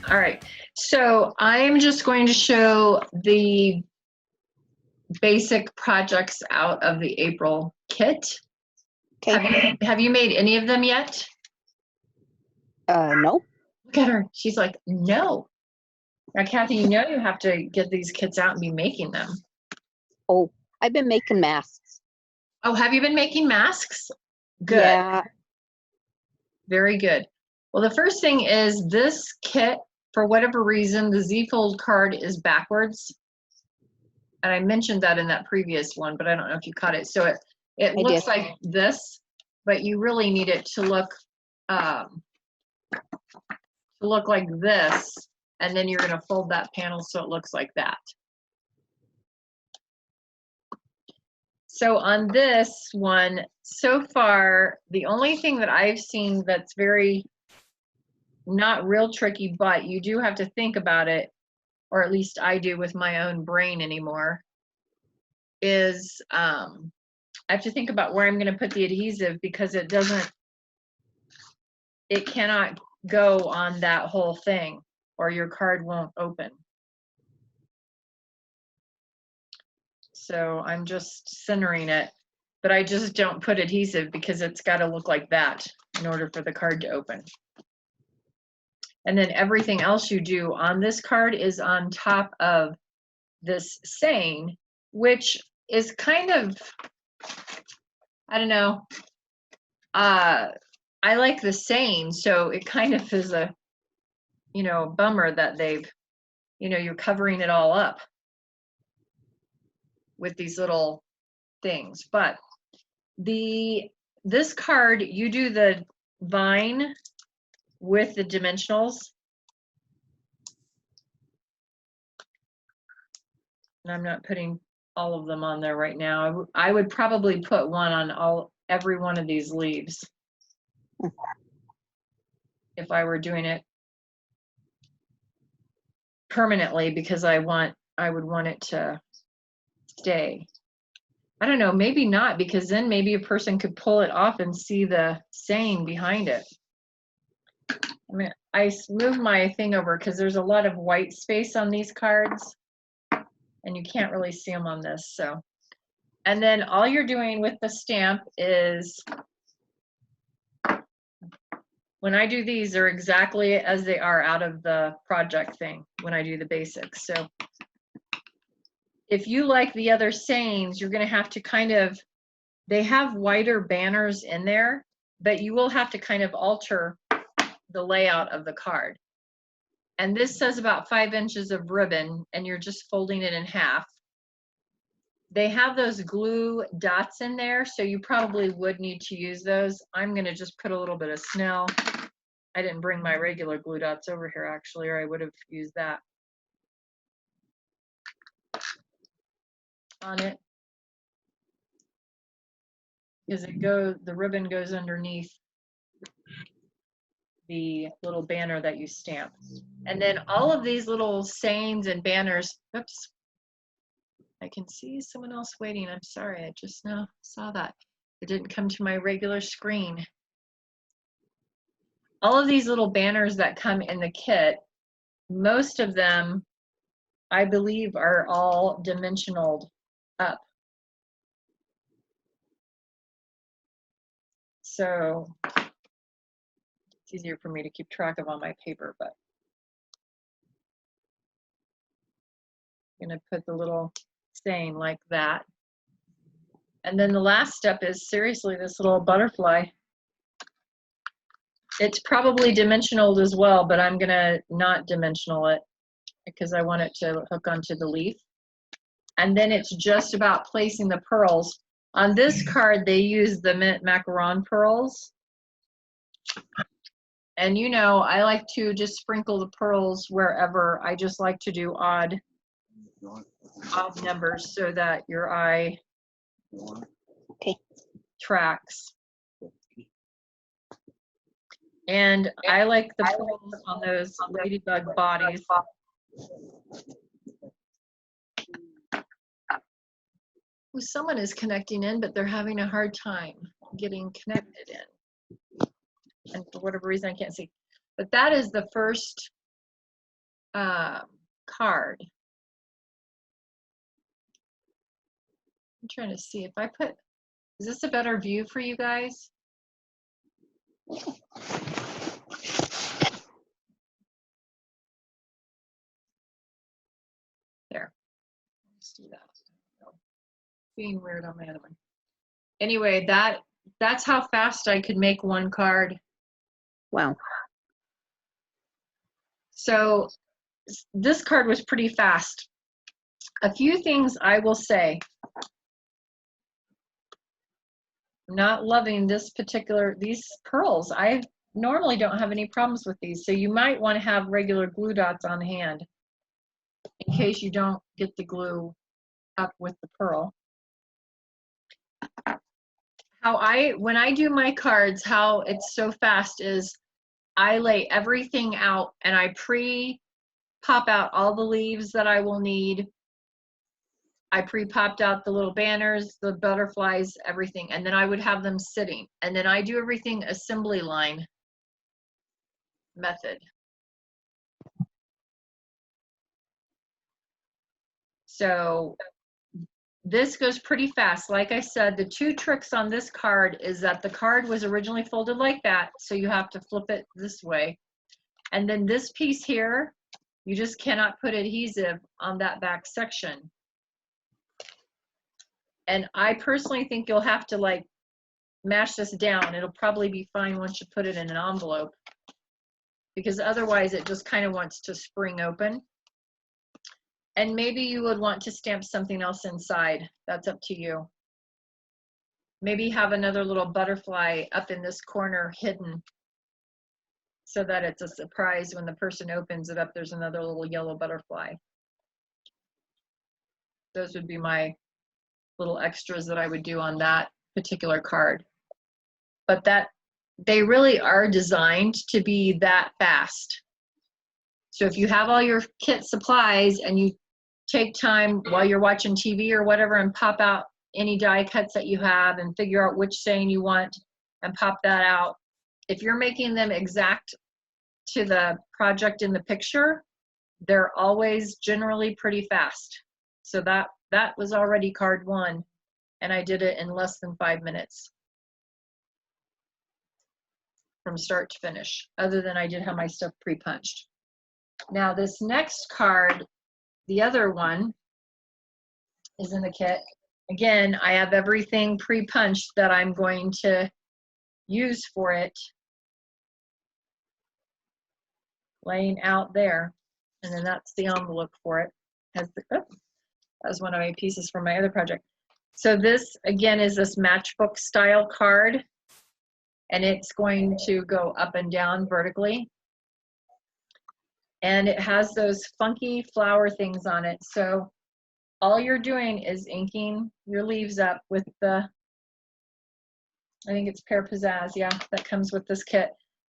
All right, so I'm just going to show the basic projects out of the April kit. Okay. Have you made any of them yet? No. Look at her. She's like, no. Now, Kathy, you know you have to get these kits out and be making them. Oh, I've been making masks. Oh, have you been making masks? Good. Yeah. Very good. Well, the first thing is this kit, for whatever reason, the Z-fold card is backwards. And I mentioned that in that previous one, but I don't know if you caught it. So it looks like this, but you really need it to look like this, and then you're going to fold that panel so it looks like that. So on this one, so far, the only thing that I've seen that's very not real tricky, but you do have to think about it, or at least I do with my own brain anymore, is I have to think about where I'm going to put the adhesive, because it cannot go on that whole thing or your card won't open. So I'm just centering it, but I just don't put adhesive because it's got to look like that in order for the card to open. And then everything else you do on this card is on top of this saying, which is kind of, I don't know, I like the saying, so it kind of is a, bummer that they've, you're covering it all up with these little things. But this card, you do the vine with the dimensionals. And I'm not putting all of them on there right now. I would probably put one on every one of these leaves if I were doing it permanently, because I would want it to stay. I don't know, maybe not, because then maybe a person could pull it off and see the saying behind it. I moved my thing over because there's a lot of white space on these cards and you can't really see them on this. So, and then all you're doing with the stamp is, when I do these, they're exactly as they are out of the project thing when I do the basics. So if you like the other sayings, you're going to have to they have wider banners in there, but you will have to kind of alter the layout of the card. And this says about 5 inches of ribbon, and you're just folding it in half. They have those glue dots in there, so you probably would need to use those. I'm going to just put a little bit of Snell. I didn't bring my regular glue dots over here, actually, or I would have used that on it, because the ribbon goes underneath the little banner that you stamp. And then all of these little sayings and banners, oops, I can see someone else waiting. I'm sorry, I just now saw that. It didn't come to my regular screen. All of these little banners that come in the kit, most of them, I believe, are all dimensional up. So it's easier for me to keep track of on my paper, but I'm going to put the little saying like that. And then the last step is, seriously, this little butterfly. It's probably dimensional as well, but I'm going to not dimensional it because I want it to hook onto the leaf. And then it's just about placing the pearls. On this card, they use the mint macaron pearls. And I like to just sprinkle the pearls wherever. I just like to do odd numbers so that your eye tracks. And I like the pearls on those ladybug bodies. Someone is connecting in, but they're having a hard time getting connected in. And for whatever reason, I can't see. But that is the first card. I'm trying to see if I put, is this a better view for you guys? There, let's do that. Being weird on my other one. Anyway, that's how fast I could make one card. Wow. So this card was pretty fast. A few things I will say. I'm not loving this these pearls. I normally don't have any problems with these, so you might want to have regular glue dots on hand in case you don't get the glue up with the pearl. When I do my cards, how it's so fast is I lay everything out and I pop out all the leaves that I will need. I popped out the little banners, the butterflies, everything, and then I would have them sitting. And then I do everything assembly line method. So this goes pretty fast. Like I said, the two tricks on this card is that the card was originally folded like that, so you have to flip it this way. And then this piece here, you just cannot put adhesive on that back section. And I personally think you'll have to like mash this down. It'll probably be fine once you put it in an envelope, because otherwise it just kind of wants to spring open. And maybe you would want to stamp something else inside. That's up to you. Maybe have another little butterfly up in this corner hidden so that it's a surprise when the person opens it up, there's another little yellow butterfly. Those would be my little extras that I would do on that particular card. But they really are designed to be that fast. So if you have all your kit supplies and you take time while you're watching TV or whatever and pop out any die cuts that you have and figure out which saying you want and pop that out. If you're making them exact to the project in the picture, they're always generally pretty fast. So that was already card one, and I did it in less than 5 minutes from start to finish, other than I did have my stuff pre-punched. Now this next card, the other one, is in the kit. Again, I have everything pre-punched that I'm going to use for it laying out there. And then that's the envelope for it. That was one of my pieces from my other project. So this, again, is this matchbook style card. And it's going to go up and down vertically. And it has those funky flower things on it. So all you're doing is inking your leaves up with the, I think it's Pear Pizzazz, yeah, that comes with this kit.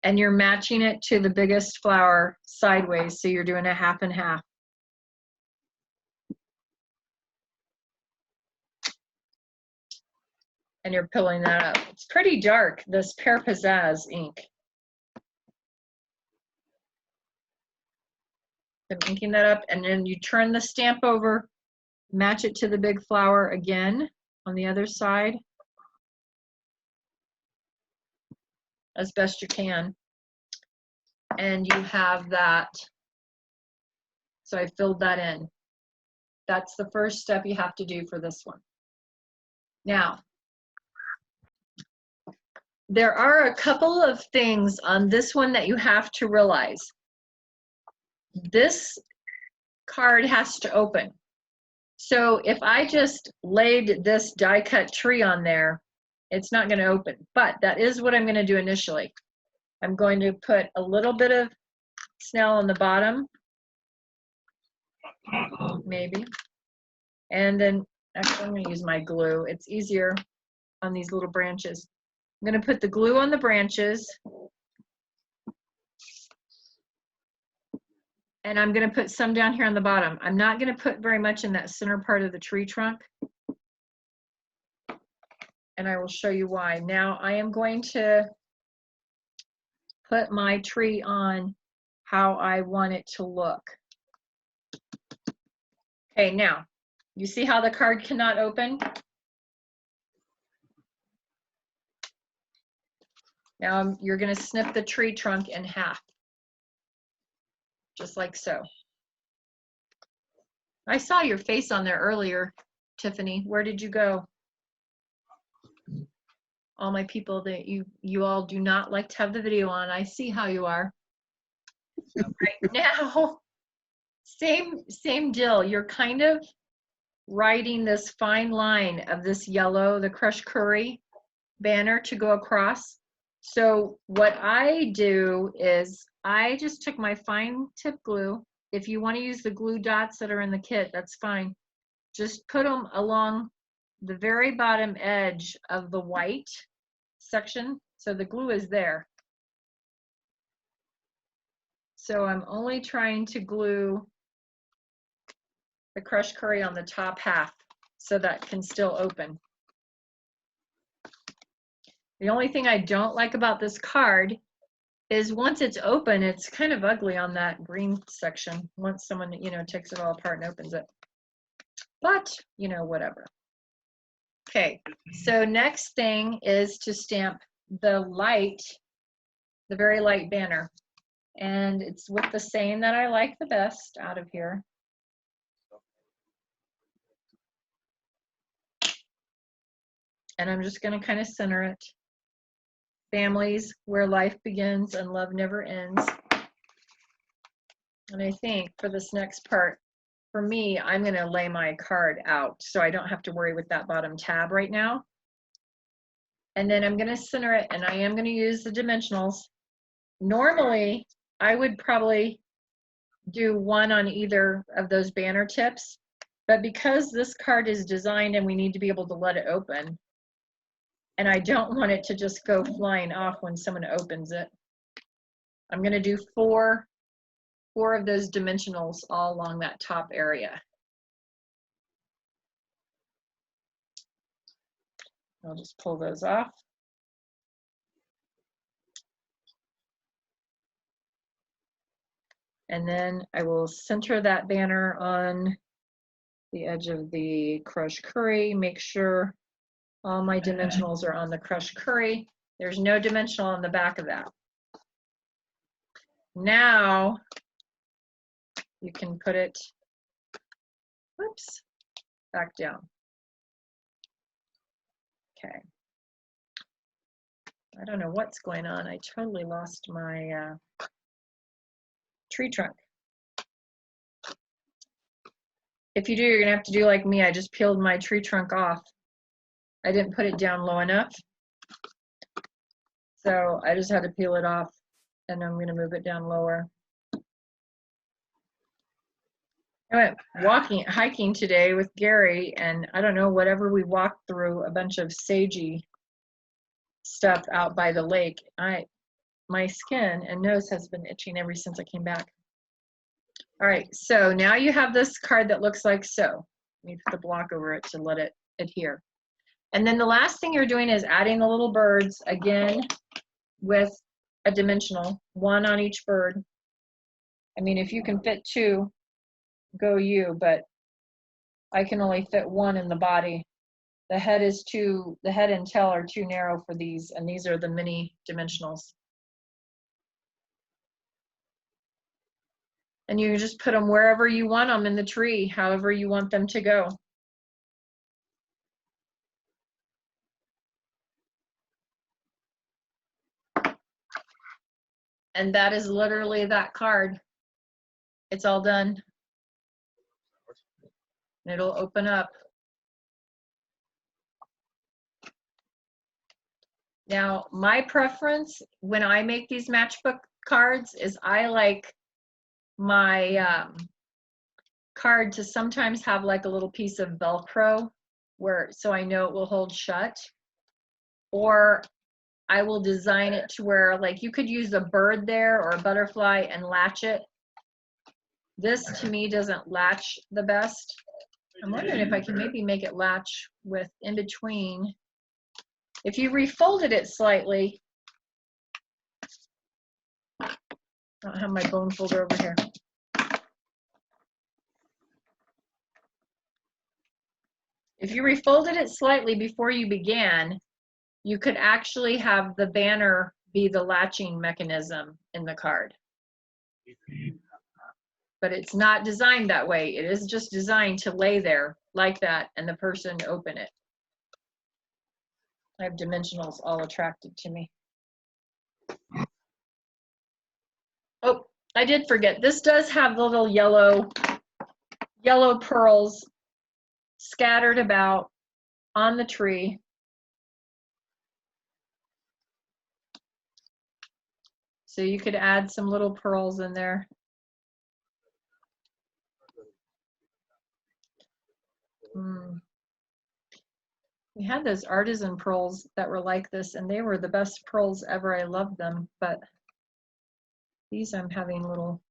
And you're matching it to the biggest flower sideways, so you're doing a half and half. And you're pulling that up. It's pretty dark, this Pear Pizzazz ink. I'm inking that up, and then you turn the stamp over, match it to the big flower again on the other side as best you can. And you have that. So I filled that in. That's the first step you have to do for this one. Now, there are a couple of things on this one that you have to realize. This card has to open. So if I just laid this die cut tree on there, it's not going to open. But that is what I'm going to do initially. I'm going to put a little bit of snail on the bottom, maybe. And then, actually, I'm going to use my glue. It's easier on these little branches. I'm going to put the glue on the branches. And I'm going to put some down here on the bottom. I'm not going to put very much in that center part of the tree trunk. And I will show you why. Now I am going to put my tree on how I want it to look. Okay, now, you see how the card cannot open? Now you're going to snip the tree trunk in half, just like so. I saw your face on there earlier, Tiffany. Where did you go? All my people that you all do not like to have the video on. I see how you are. So right now, same deal. You're kind of writing this fine line of this yellow, the crushed curry banner to go across. So what I do is I just took my fine tip glue. If you want to use the glue dots that are in the kit, that's fine. Just put them along the very bottom edge of the white section. So the glue is there. So I'm only trying to glue the crushed curry on the top half so that can still open. The only thing I don't like about this card is once it's open, it's kind of ugly on that green section once someone, you know, takes it all apart and opens it. But, you know, whatever. Okay, so next thing is to stamp the light, the very light banner. And it's with the saying that I like the best out of here. And I'm just going to kind of center it. Families where life begins and love never ends. And I think for this next part, for me, I'm going to lay my card out so I don't have to worry with that bottom tab right now. And then I'm going to center it, and I am going to use the dimensionals. Normally, I would probably do one on either of those banner tips, but because this card is designed and we need to be able to let it open, and I don't want it to just go flying off when someone opens it, I'm going to do four of those dimensionals all along that top area. I'll just pull those off. And then I will center that banner on the edge of the crushed curry. Make sure all my dimensionals are on the crushed curry. There's no dimensional on the back of that. Now you can put it, whoops, back down. Okay. I don't know what's going on. I totally lost my tree trunk. If you do, you're gonna have to do like me. I just peeled my tree trunk off. I didn't put it down low enough. So I just had to peel it off, and I'm gonna move it down lower. I went hiking today with Gary, and I don't know, whatever we walked through, a bunch of sagey stuff out by the lake. My skin and nose has been itching ever since I came back. All right, so now you have this card that looks like so. Let me put the block over it to let it adhere. And then the last thing you're doing is adding the little birds again with a dimensional, one on each bird. I mean, if you can fit two, go you, but I can only fit one in the body. The head and tail are too narrow for these, and these are the mini dimensionals. And you just put them wherever you want them in the tree, however you want them to go. And that is literally that card. It's all done. It'll open up. Now, my preference when I make these matchbook cards is I like my card to sometimes have like a little piece of Velcro so I know it will hold shut. Or I will design it to where like you could use a bird there or a butterfly and latch it. This to me doesn't latch the best. I'm wondering if I can maybe make it latch with in between. If you refolded it slightly, I don't have my bone folder over here. If you refolded it slightly before you began, you could actually have the banner be the latching mechanism in the card. But it's not designed that way. It is just designed to lay there like that and the person open it. I have dimensionals all attracted to me. Oh, I did forget. This does have little yellow pearls scattered about on the tree. So you could add some little pearls in there. We had those artisan pearls that were like this, and they were the best pearls ever. I loved them, but these I'm having little.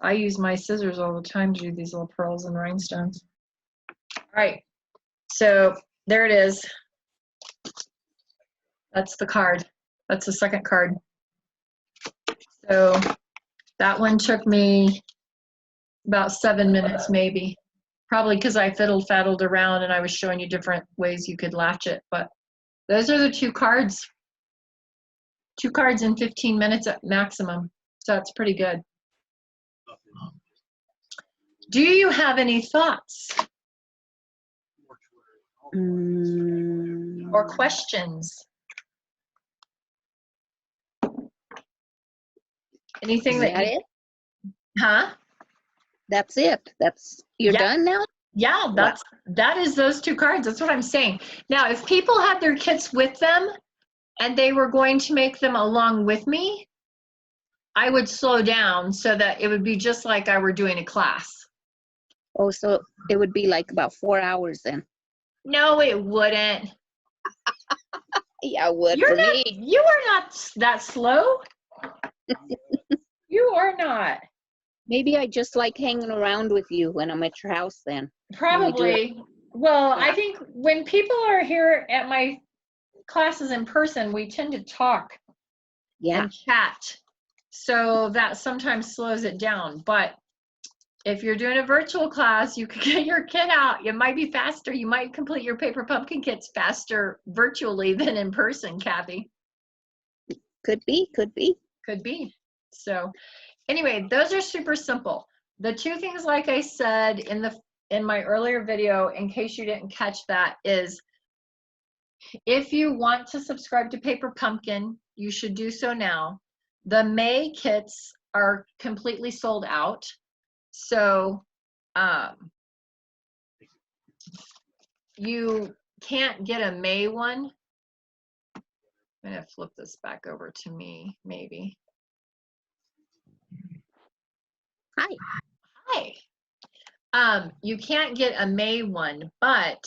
I use my scissors all the time to do these little pearls and rhinestones. All right, so there it is. That's the card. That's the second card. So that one took me about 7 minutes maybe. Probably because I fiddled around and I was showing you different ways you could latch it. But those are the two cards. 2 cards in 15 minutes at maximum. So that's pretty good. Do you have any thoughts? Or questions? Anything that you... it? Huh? That's it. You're done now? Yeah, that is those 2 cards. That's what I'm saying. Now, if people had their kits with them and they were going to make them along with me, I would slow down so that it would be just like I were doing a class. Oh, so it would be like about 4 hours then. No, it wouldn't. Yeah, it would You are not that slow. You are not. Maybe I just like hanging around with you when I'm at your house then. Probably. Well, Yeah. I think when people are here at my classes in person, we tend to talk and chat. So that sometimes slows it down. But if you're doing a virtual class, you could get your kit out. It might be faster. You might complete your paper pumpkin kits faster virtually than in person, Kathy. Could be. Could be. So anyway, those are super simple. The 2 things, like I said in my earlier video, in case you didn't catch that, is if you want to subscribe to Paper Pumpkin, you should do so now. The May kits are completely sold out. So you can't get a May one. I'm going to flip this back over to me, maybe. Hi. You can't get a May one, but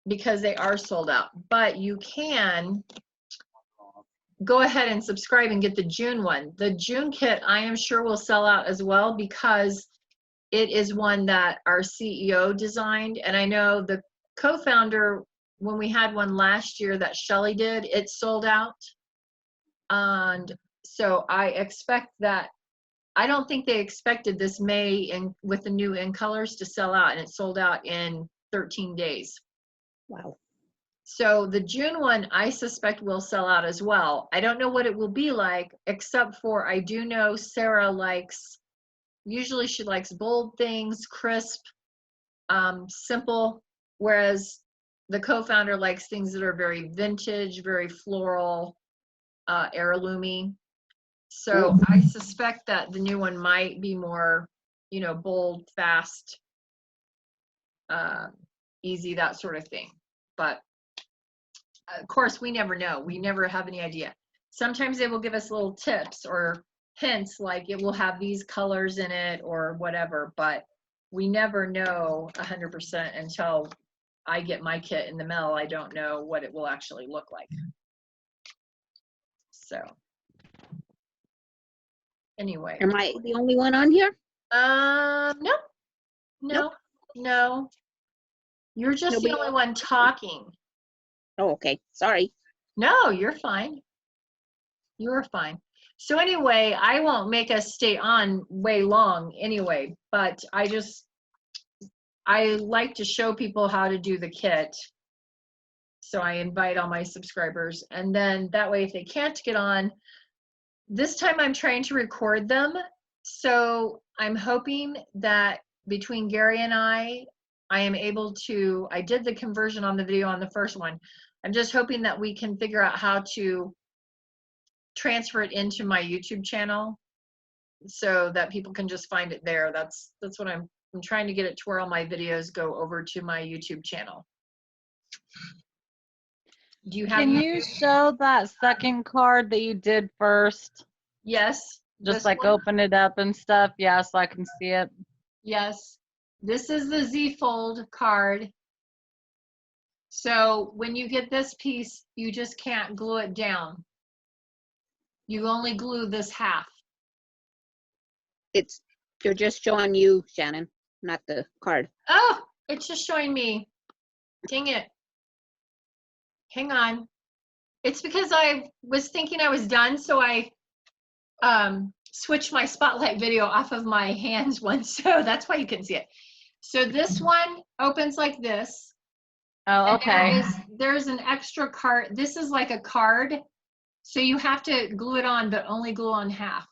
because they are sold out, but you can go ahead and subscribe and get the June one. The June kit, I am sure, will sell out as well because it is one that our CEO designed. And I know the co-founder, when we had one last year that Shelly did, it sold out. And so I expect that, I don't think they expected this May and with the new in colors to sell out, and it sold out in 13 days. Wow. So the June one, I suspect, will sell out as well. I don't know what it will be like, except for I do know Sarah usually she likes bold things, crisp, simple, whereas the co-founder likes things that are very vintage, very floral, heirloomy. So I suspect that the new one might be more, bold, fast, easy, that sort of thing. But of course, we never know. We never have any idea. Sometimes they will give us little tips or hints, like it will have these colors in it or whatever, but we never know 100% until I get my kit in the mail. I don't know what it will actually look like. So anyway. Am I the only one on here? No. You're just the only one talking. Oh, okay. Sorry. No, you're fine. You're fine. So anyway, I won't make us stay on way long anyway, but I just I like to show people how to do the kit. So I invite all my subscribers, and then that way if they can't get on, this time I'm trying to record them. So I'm hoping that between Gary and I am able to, I did the conversion on the video on the first one. I'm just hoping that we can figure out how to transfer it into my YouTube channel so that people can just find it there. That's what I'm trying to get it to where all my videos go over to my YouTube channel. Do you have Can you show that second card that you did first? Yes. Just like open it up and stuff. Yeah, so I can see it. Yes. This is the Z Fold card. So when you get this piece, you just can't glue it down. You only glue this half. They're just showing you, Shannon, not the card. Oh, it's just showing me. Dang it. Hang on. It's because I was thinking I was done, so I switched my spotlight video off of my hands one, so that's why you couldn't see it. So this one opens like this. Oh, okay. There's an extra card. This is like a card, so you have to glue it on, but only glue on half.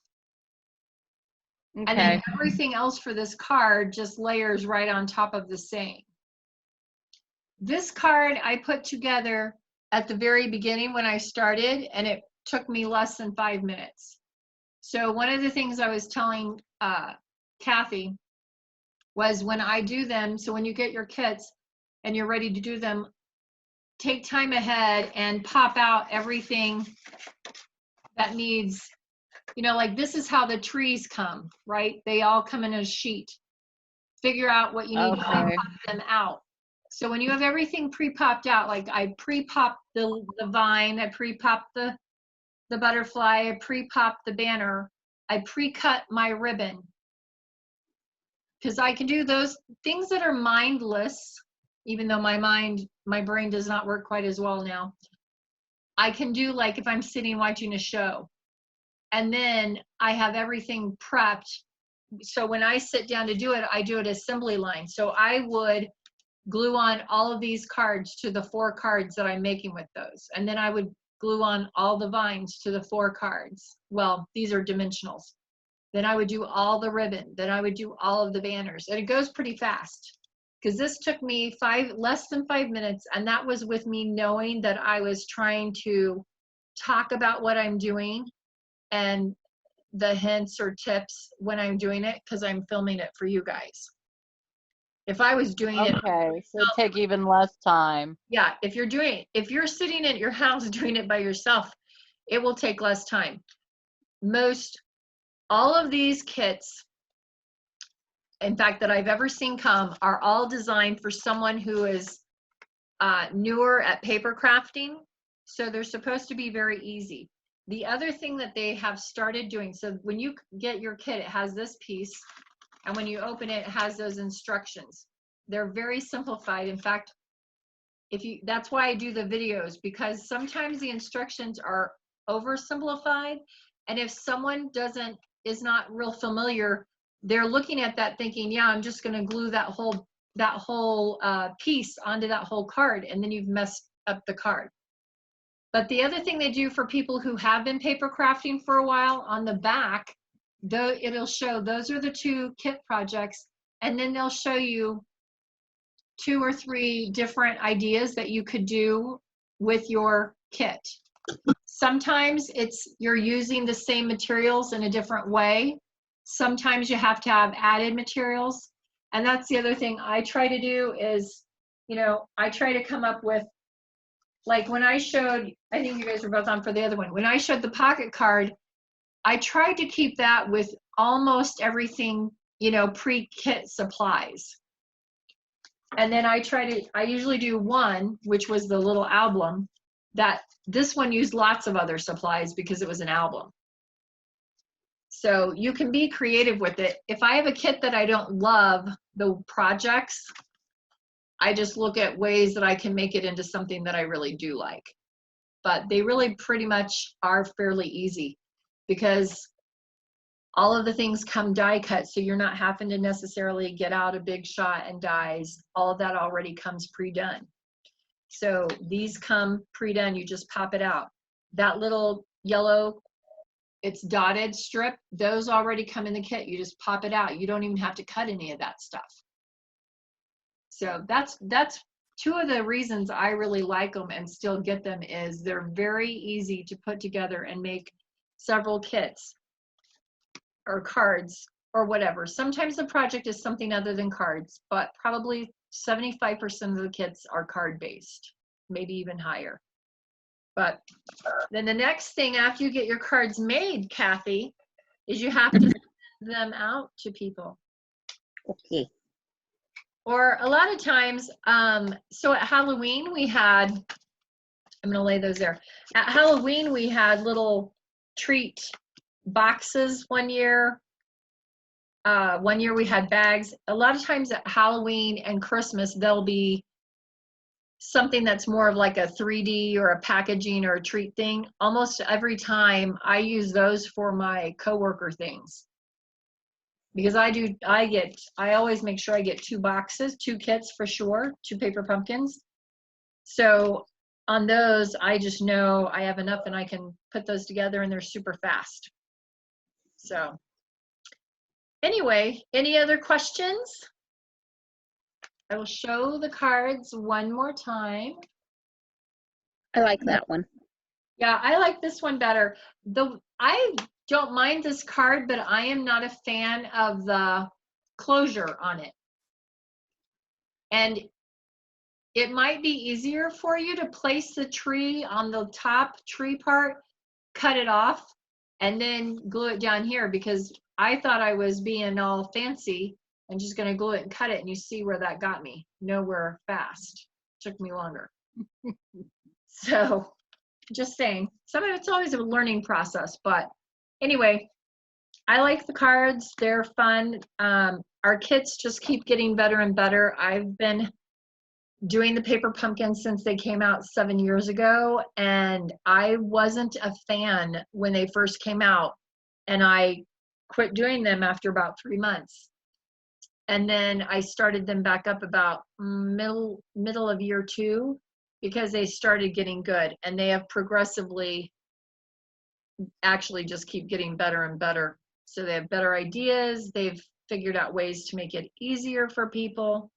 Okay. And then everything else for this card just layers right on top of the same. This card I put together at the very beginning when I started, and it took me less than 5 minutes. So one of the things I was telling Kathy was when I do them, so when you get your kits and you're ready to do them, take time ahead and pop out everything that needs, you know, like this is how the trees come, right? They all come in a sheet. Figure out what you need to pop them out. So when you have everything pre-popped out, like I pre-popped the vine, I pre-popped the butterfly, I pre-popped the banner, I pre-cut my ribbon. Because I can do those things that are mindless, even though my brain does not work quite as well now. I can do like if I'm sitting watching a show. And then I have everything prepped. So when I sit down to do it, I do it assembly line. So I would glue on all of these cards to the 4 cards that I'm making with those. And then I would glue on all the vines to the 4 cards. Well, these are dimensionals. Then I would do all the ribbon. Then I would do all of the banners. And it goes pretty fast because this took me less than 5 minutes. And that was with me knowing that I was trying to talk about what I'm doing and the hints or tips when I'm doing it because I'm filming it for you guys. If I was doing it, okay, so it'd take even less time. Yeah, if you're sitting at your house doing it by yourself, it will take less time. All of these kits, in fact, that I've ever seen come, are all designed for someone who is newer at paper crafting. So they're supposed to be very easy. The other thing that they have started doing, so when you get your kit, it has this piece, and when you open it, it has those instructions. They're very simplified. In fact, that's why I do the videos, because sometimes the instructions are oversimplified, and if someone is not real familiar, they're looking at that thinking, yeah, I'm just going to glue that whole piece onto that whole card, and then you've messed up the card. But the other thing they do for people who have been paper crafting for a while, on the back, it'll show those are the 2 kit projects, and then they'll show you 2 or 3 different ideas that you could do with your kit. Sometimes you're using the same materials in a different way. Sometimes you have to have added materials. And that's the other thing I try to do is, I try to come up with, like when I showed, I think you guys were both on for the other one. When I showed the pocket card, I tried to keep that with almost everything, pre-kit supplies. And then I usually do one, which was the little album, this one used lots of other supplies because it was an album. So you can be creative with it. If I have a kit that I don't love the projects, I just look at ways that I can make it into something that I really do like. But they really pretty much are fairly easy because All of the things come die cut, so you're not having to necessarily get out a big shot and dies. All of that already comes pre-done. So these come pre-done, you just pop it out. That little yellow, it's dotted strip, those already come in the kit. You just pop it out. You don't even have to cut any of that stuff. So that's two of the reasons I really like them and still get them is they're very easy to put together and make several kits or cards or whatever. Sometimes the project is something other than cards, but probably 75% of the kits are card based, maybe even higher. But then the next thing after you get your cards made, Kathy, is you have to send them out to people. Okay. Or a lot of times, so at Halloween we had, I'm gonna lay those there. At Halloween we had little treat boxes one year. One year we had bags. A lot of times at Halloween and Christmas, there'll be something that's more of like a 3D or a packaging or a treat thing. Almost every time I use those for my coworker things. Because I always make sure I get 2 boxes, 2 kits for sure, 2 paper pumpkins. So on those, I just know I have enough and I can put those together and they're super fast. So anyway, any other questions? I will show the cards one more time. I like that one. Yeah, I like this one better. I don't mind this card, but I am not a fan of the closure on it. And it might be easier for you to place the tree on the top tree part, cut it off, and then glue it down here, because I thought I was being all fancy and just gonna glue it and cut it, and you see where that got me. Nowhere fast. Took me longer. So just saying, some of it's always a learning process, but anyway, I like the cards. They're fun. Our kits just keep getting better and better. I've been doing the paper pumpkins since they came out 7 years ago, and I wasn't a fan when they first came out, and I quit doing them after about 3 months. And then I started them back up about middle of year 2, because they started getting good, and they have progressively actually just keep getting better and better. So they have better ideas. They've figured out ways to make it easier for people.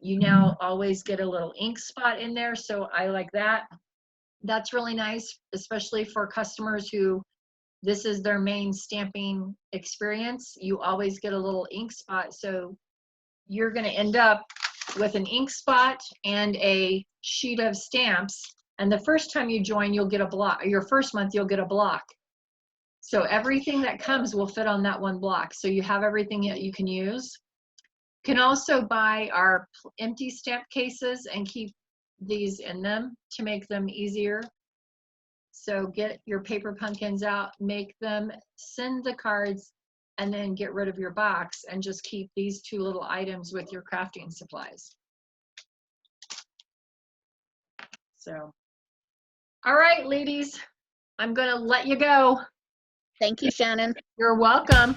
You now always get a little ink spot in there, so I like that. That's really nice, especially for customers who this is their main stamping experience. You always get a little ink spot, so you're going to end up with an ink spot and a sheet of stamps. And the first time you join, you'll get a block. Your first month, you'll get a block. So everything that comes will fit on that one block. So you have everything that you can use. You can also buy our empty stamp cases and keep these in them to make them easier. So get your paper pumpkins out, make them, send the cards, and then get rid of your box and just keep these 2 little items with your crafting supplies. So, all right, ladies, I'm gonna let you go. Thank you, Shannon. You're welcome.